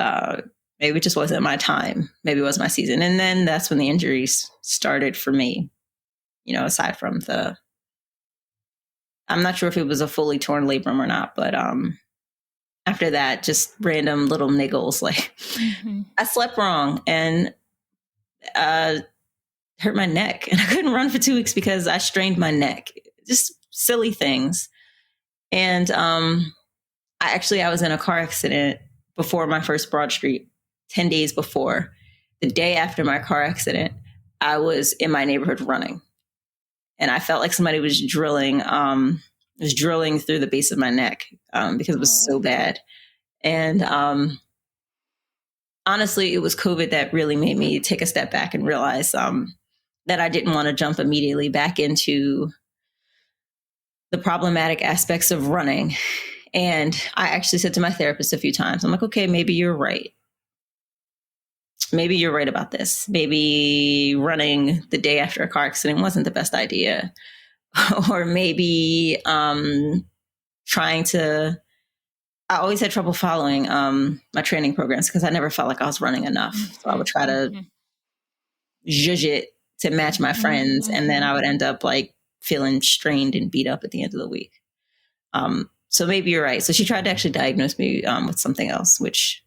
maybe it just wasn't my time. Maybe it was my season. And then that's when the injuries started for me, aside from I'm not sure if it was a fully torn labrum or not, but after that, just random little niggles. Like I slept wrong and hurt my neck and I couldn't run for 2 weeks because I strained my neck. Just silly things. And I was in a car accident before my first Broad Street, 10 days before. The day after my car accident, I was in my neighborhood running. And I felt like somebody was drilling through the base of my neck because it was so bad. And honestly, it was COVID that really made me take a step back and realize that I didn't want to jump immediately back into the problematic aspects of running. And I actually said to my therapist a few times, I'm like, okay, maybe you're right. Maybe you're right about this. Maybe running the day after a car accident wasn't the best idea. Or maybe I always had trouble following my training programs because I never felt like I was running enough. So I would try to zhuzh it to match my friends. And then I would end up like feeling strained and beat up at the end of the week. So maybe you're right. So she tried to actually diagnose me with something else, which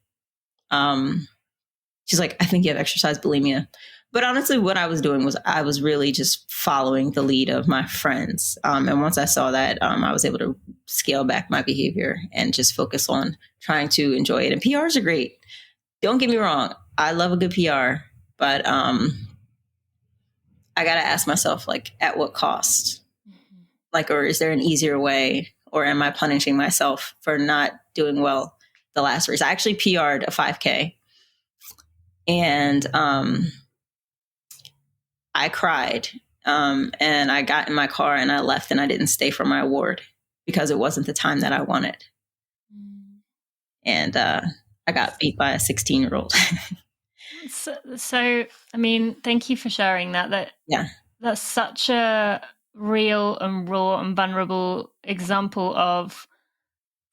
she's like, I think you have exercise bulimia. But honestly, what I was doing was I was really just following the lead of my friends. And once I saw that, I was able to scale back my behavior and just focus on trying to enjoy it. And PRs are great. Don't get me wrong. I love a good PR, but I got to ask myself, like, at what cost? Like, or is there an easier way? Or am I punishing myself for not doing well the last race? I actually PR'd a 5K. And I cried. And I got in my car and I left, and I didn't stay for my award because it wasn't the time that I wanted. And I got beat by a 16-year-old. So, I mean, thank you for sharing that. That's such a real and raw and vulnerable example of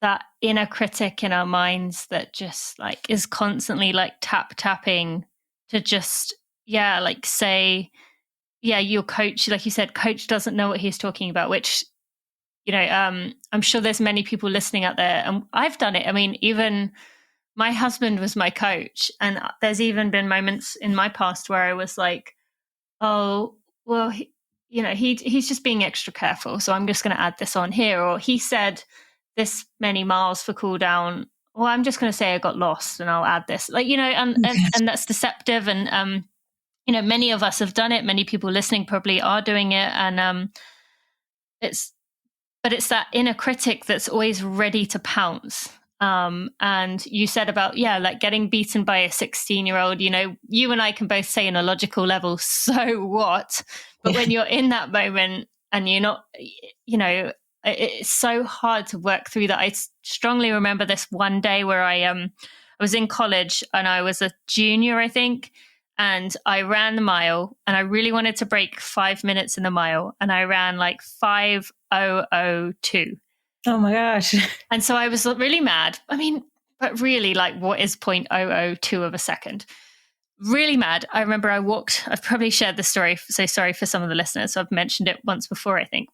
that inner critic in our minds that just like is constantly like tapping to just, like say, your coach, like you said, coach doesn't know what he's talking about, which, I'm sure there's many people listening out there, and I've done it. I mean, even my husband was my coach, and there's even been moments in my past where I was like, oh, well, he's just being extra careful, so I'm just going to add this on here. Or he said this many miles for cool down. Well, I'm just going to say I got lost and I'll add this. Like, and that's deceptive. And, many of us have done it. Many people listening probably are doing it. And it's that inner critic that's always ready to pounce. And you said about, like getting beaten by a 16-year-old, you and I can both say on a logical level, so what? But when you're in that moment and you're not, it's so hard to work through that. I strongly remember this one day where I was in college and I was a junior, I think, and I ran the mile and I really wanted to break 5 minutes in the mile. And I ran like 5:002. Oh my gosh. And so I was really mad. I mean, but really, like, what is 0.002 of a second? Really mad. I remember I've probably shared the story, so sorry for some of the listeners. So I've mentioned it once before, I think.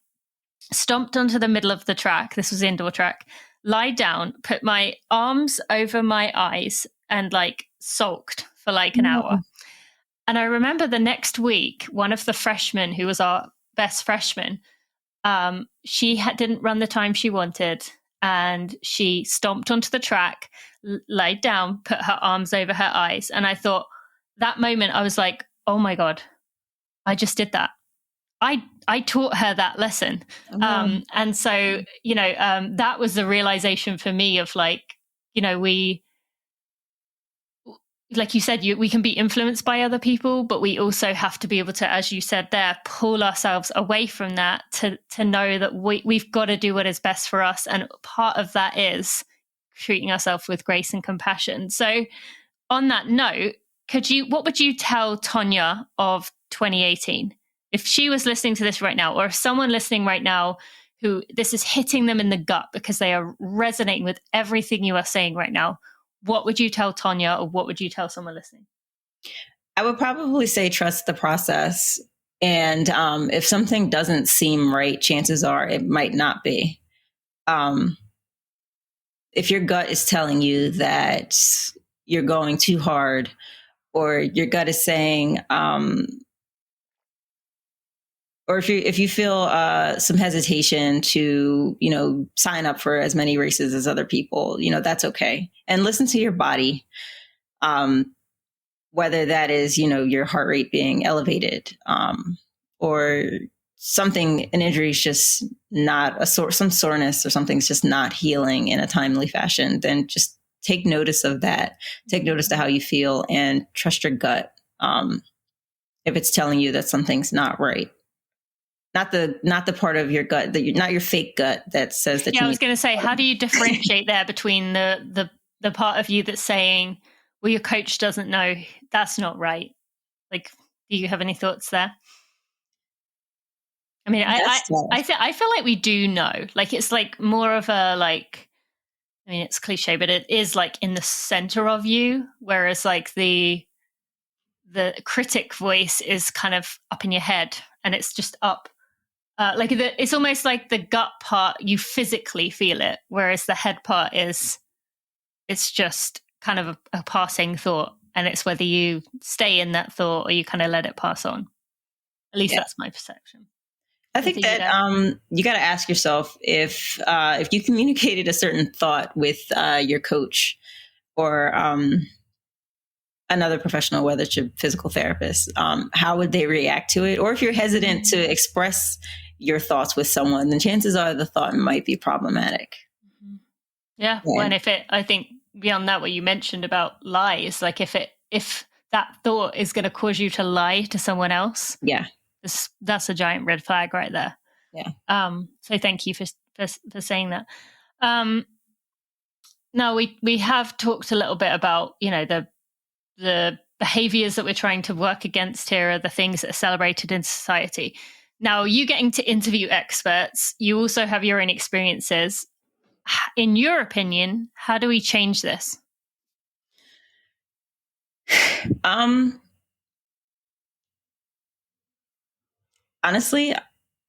Stomped onto the middle of the track. This was indoor track. Lied down, put my arms over my eyes and like sulked for like an hour. And I remember the next week, one of the freshmen who was our best freshman, she didn't run the time she wanted, and she stomped onto the track, laid down, put her arms over her eyes. And I thought that moment, I was like, oh my God, I just did that. I taught her that lesson. And so, that was the realization for me of like, like you said, we can be influenced by other people, but we also have to be able to, as you said there, pull ourselves away from that to know that we've got to do what is best for us. And part of that is treating ourselves with grace and compassion. So on that note, what would you tell Tonya of 2018? If she was listening to this right now, or if someone listening right now who this is hitting them in the gut because they are resonating with everything you are saying right now, what would you tell Tonya, or what would you tell someone listening? I would probably say trust the process. And if something doesn't seem right, chances are it might not be. If your gut is telling you that you're going too hard, or your gut is saying, or if you feel some hesitation to, sign up for as many races as other people, that's okay. And listen to your body, whether that is, your heart rate being elevated, or something, an injury is just not some soreness or something's just not healing in a timely fashion, then just take notice of that. Take notice to how you feel and trust your gut. If it's telling you that something's not right. Not the part of your gut not your fake gut that says that. Yeah, I was going to say, how do you differentiate there between the part of you that's saying, well, your coach doesn't know, that's not right? Like, do you have any thoughts there? I mean, I feel like we do know. Like, it's like more of a like, I mean, it's cliche, but it is like in the center of you, whereas like the critic voice is kind of up in your head, and it's just up. It's almost like the gut part, you physically feel it, whereas the head part it's just kind of a passing thought, and it's whether you stay in that thought or you kind of let it pass on. At least that's my perception. I think that you got to ask yourself if you communicated a certain thought with your coach or another professional, whether it's your physical therapist, how would they react to it? Or if you're hesitant to express your thoughts with someone, then chances are the thought might be problematic. Yeah. Well, and I think beyond that, what you mentioned about lies, like if that thought is going to cause you to lie to someone else, that's a giant red flag right there. Yeah. So thank you for saying that. Now we have talked a little bit about, the behaviors that we're trying to work against here are the things that are celebrated in society. Now, you getting to interview experts, you also have your own experiences. In your opinion, how do we change this? Honestly,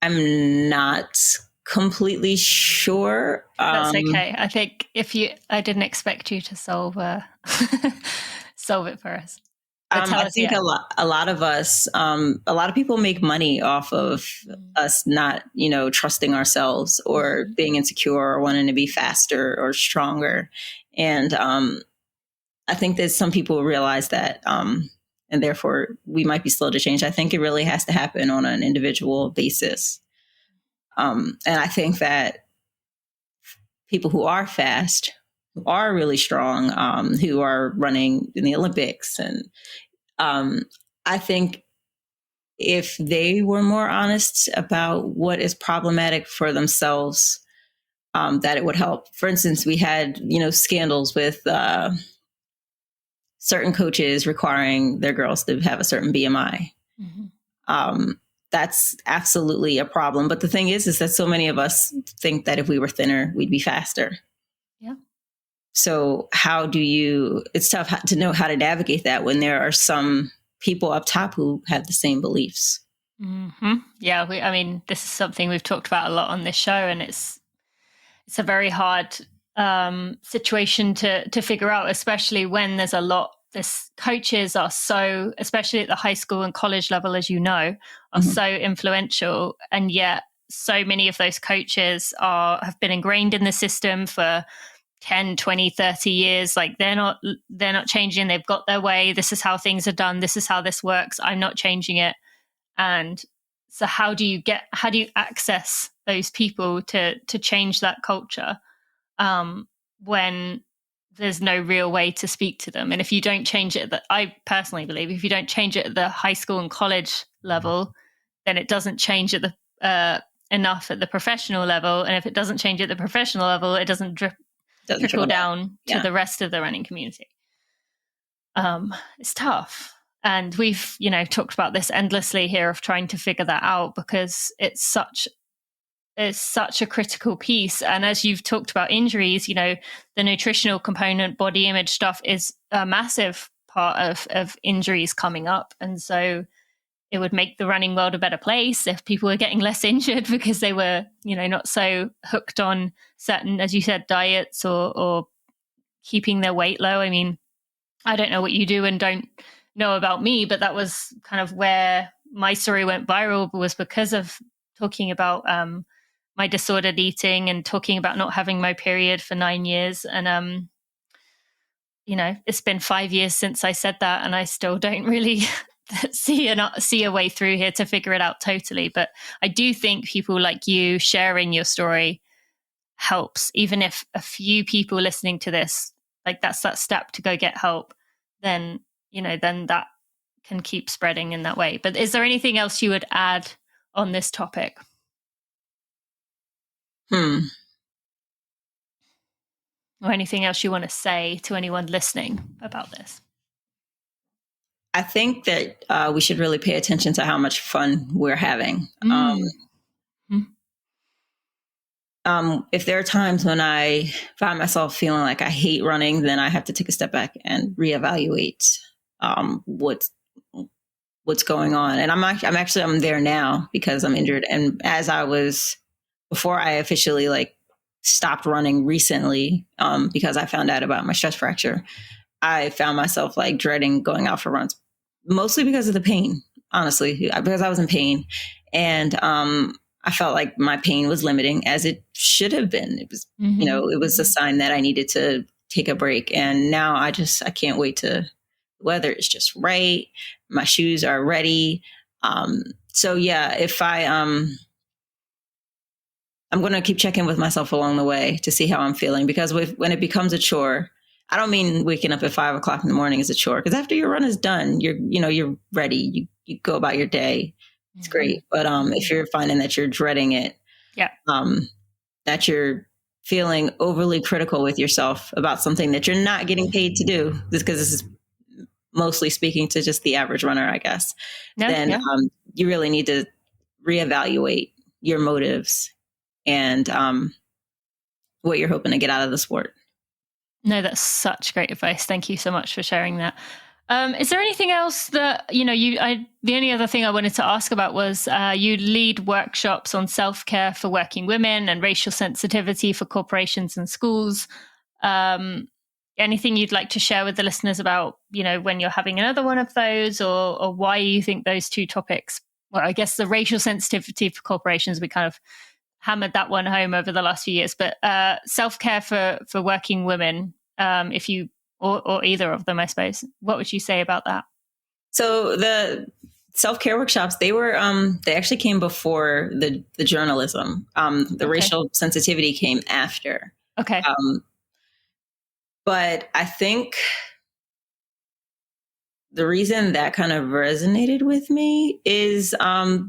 I'm not completely sure. That's okay. I think I didn't expect you to solve it for us. I think a lot of us, a lot of people make money off of us not, trusting ourselves or being insecure or wanting to be faster or stronger. And I think that some people realize that, and therefore we might be slow to change. I think it really has to happen on an individual basis. And I think that people who are fast, who are really strong, who are running in the Olympics, and I think if they were more honest about what is problematic for themselves, that it would help. For instance, we had, scandals with certain coaches requiring their girls to have a certain BMI. That's absolutely a problem. But the thing is that so many of us think that if we were thinner, we'd be faster. Yeah. So it's tough to know how to navigate that when there are some people up top who have the same beliefs. Yeah. This is something we've talked about a lot on this show, and it's a very hard situation to figure out, especially when there's coaches are so, especially at the high school and college level, as you know, are so influential. And yet so many of those coaches have been ingrained in the system for 10, 20, 30 years. Like they're not changing. They've got their way. This is how things are done. This is how this works. I'm not changing it. And so how do you access those people to change that culture when there's no real way to speak to them? And if you don't change it, I personally believe if you don't change it at the high school and college level, then it doesn't change at the enough at the professional level. And if it doesn't change at the professional level, it doesn't trickle down to the rest of the running community. It's tough. And we've, talked about this endlessly here of trying to figure that out, because it's such a critical piece. And as you've talked about injuries, the nutritional component, body image stuff is a massive part of injuries coming up. And so it would make the running world a better place if people were getting less injured because they were, not so hooked on certain, as you said, diets or keeping their weight low. I mean, I don't know what you do and don't know about me, but that was kind of where my story went viral, was because of talking about my disordered eating and talking about not having my period for 9 years. And, it's been 5 years since I said that, and I still don't really see a way through here to figure it out totally. But I do think people like you sharing your story helps. Even if a few people listening to this, like that's that step to go get help, then that can keep spreading in that way. But is there anything else you would add on this topic? Or anything else you want to say to anyone listening about this? I think that we should really pay attention to how much fun we're having. If there are times when I find myself feeling like I hate running, then I have to take a step back and reevaluate what's going on. And I'm there now because I'm injured. And before I officially stopped running recently, because I found out about my stress fracture, I found myself dreading going out for runs, mostly because of the pain, honestly, because I was in pain. And I felt like my pain was limiting, as it should have been. It was, it was a sign that I needed to take a break. And now I can't wait the weather is just right. My shoes are ready. So yeah, if I I'm going to keep checking with myself along the way to see how I'm feeling, because when it becomes a chore, I don't mean waking up at 5 o'clock in the morning is a chore, because after your run is done, you're ready. You go about your day. It's great. But if you're finding that you're dreading it, yeah, that you're feeling overly critical with yourself about something that you're not getting paid to do, because this is mostly speaking to just the average runner, I guess, then you really need to reevaluate your motives and what you're hoping to get out of the sport. No, that's such great advice. Thank you so much for sharing that. Is there anything else that, the only other thing I wanted to ask about was you lead workshops on self-care for working women and racial sensitivity for corporations and schools. Anything you'd like to share with the listeners about, when you're having another one of those, or why you think those two topics, well, I guess the racial sensitivity for corporations, we kind of hammered that one home over the last few years, but self-care for working women, or either of them, I suppose. What would you say about that? So the self-care workshops, they actually came before the journalism. The racial sensitivity came after. Okay. But I think the reason that kind of resonated with me is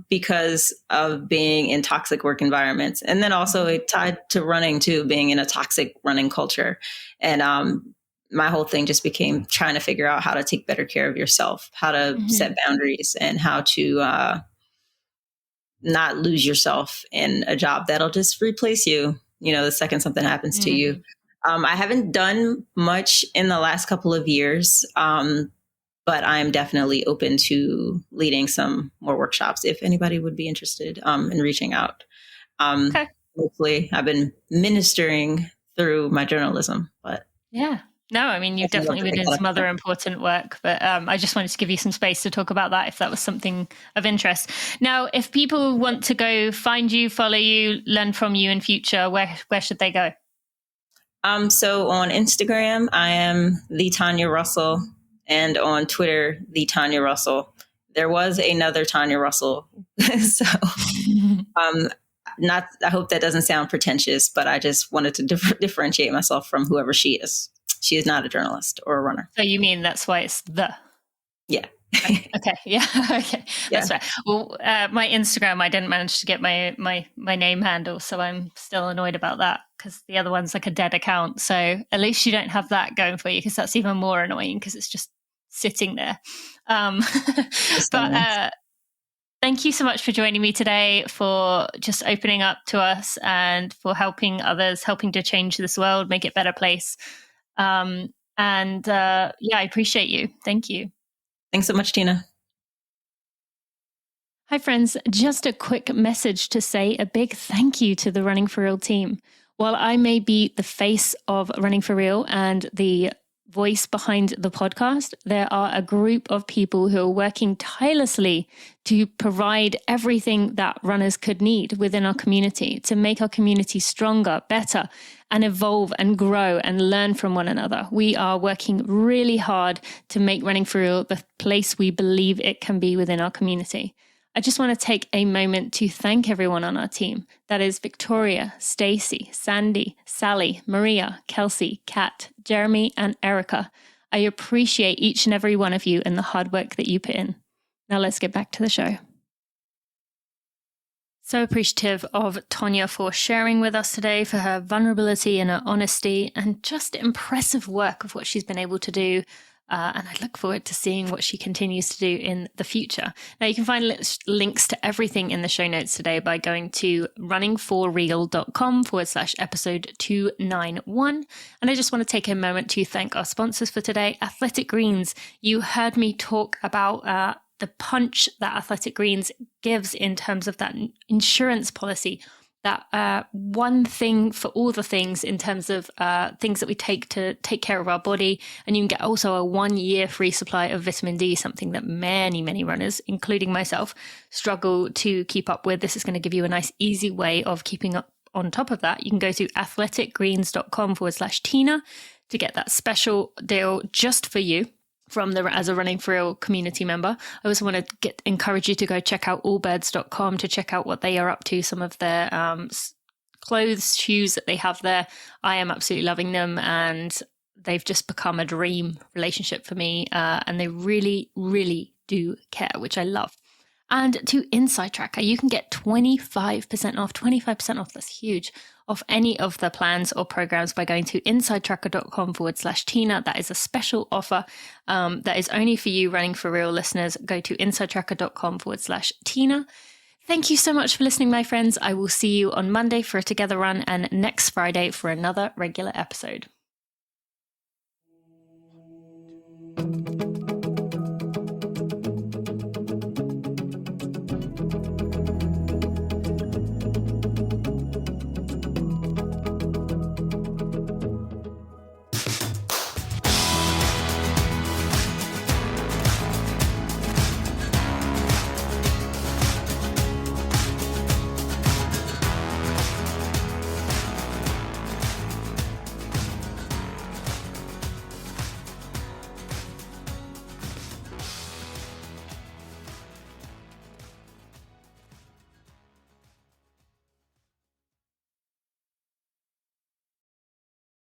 because of being in toxic work environments. And then also it tied to running too, being in a toxic running culture. And my whole thing just became trying to figure out how to take better care of yourself, how to set boundaries, and how to not lose yourself in a job that'll just replace you, the second something happens to you. I haven't done much in the last couple of years, but I'm definitely open to leading some more workshops if anybody would be interested in reaching out. Hopefully, I've been ministering through my journalism, but yeah. No, I mean, you've definitely been doing some other important work, but I just wanted to give you some space to talk about that if that was something of interest. Now, if people want to go find you, follow you, learn from you in future, where should they go? So on Instagram, I am the Tonya Russell, and on Twitter, the Tonya Russell. There was another Tonya Russell, so I hope that doesn't sound pretentious, but I just wanted to differentiate myself from whoever she is. She is not a journalist or a runner. So you mean that's why it's the? Yeah. Okay. Yeah. Okay. That's right. Well, my Instagram, I didn't manage to get my name handle, so I'm still annoyed about that, because the other one's like a dead account. So at least you don't have that going for you, because that's even more annoying, because it's just sitting there. But thank you so much for joining me today, for just opening up to us and for helping others, helping to change this world, make it a better place. I appreciate you. Thank you. Thanks so much, Tina. Hi, friends. Just a quick message to say a big thank you to the Running for Real team. While I may be the face of Running for Real and the voice behind the podcast, there are a group of people who are working tirelessly to provide everything that runners could need within our community, to make our community stronger, better, and evolve and grow and learn from one another. We are working really hard to make Running for Real the place we believe it can be within our community. I just want to take a moment to thank everyone on our team. That is Victoria, Stacy, Sandy, Sally, Maria, Kelsey, Kat, Jeremy, and Erica. I appreciate each and every one of you and the hard work that you put in. Now let's get back to the show. So appreciative of Tonya for sharing with us today, for her vulnerability and her honesty, and just impressive work of what she's been able to do. And I look forward to seeing what she continues to do in the future. Now, you can find links to everything in the show notes today by going to runningforreal.com/episode 291. And I just want to take a moment to thank our sponsors for today, Athletic Greens. You heard me talk about the punch that Athletic Greens gives in terms of that insurance policy, that one thing for all the things in terms of things that we take to take care of our body. And you can get also a 1-year free supply of vitamin D, something that many, many runners, including myself, struggle to keep up with. This is going to give you a nice, easy way of keeping up on top of that. You can go to athleticgreens.com/Tina to get that special deal just for you as a Running for Real community member. I also want to encourage you to go check out Allbirds.com to check out what they are up to, some of their clothes, shoes that they have there. I am absolutely loving them, and they've just become a dream relationship for me. And they really, really do care, which I love. And to Inside Tracker, you can get 25% off, 25% off, that's huge, off any of the plans or programs by going to insidetracker.com/Tina. That is a special offer that is only for you Running for Real listeners. Go to insidetracker.com/Tina. Thank you so much for listening, my friends. I will see you on Monday for a Together Run and next Friday for another regular episode.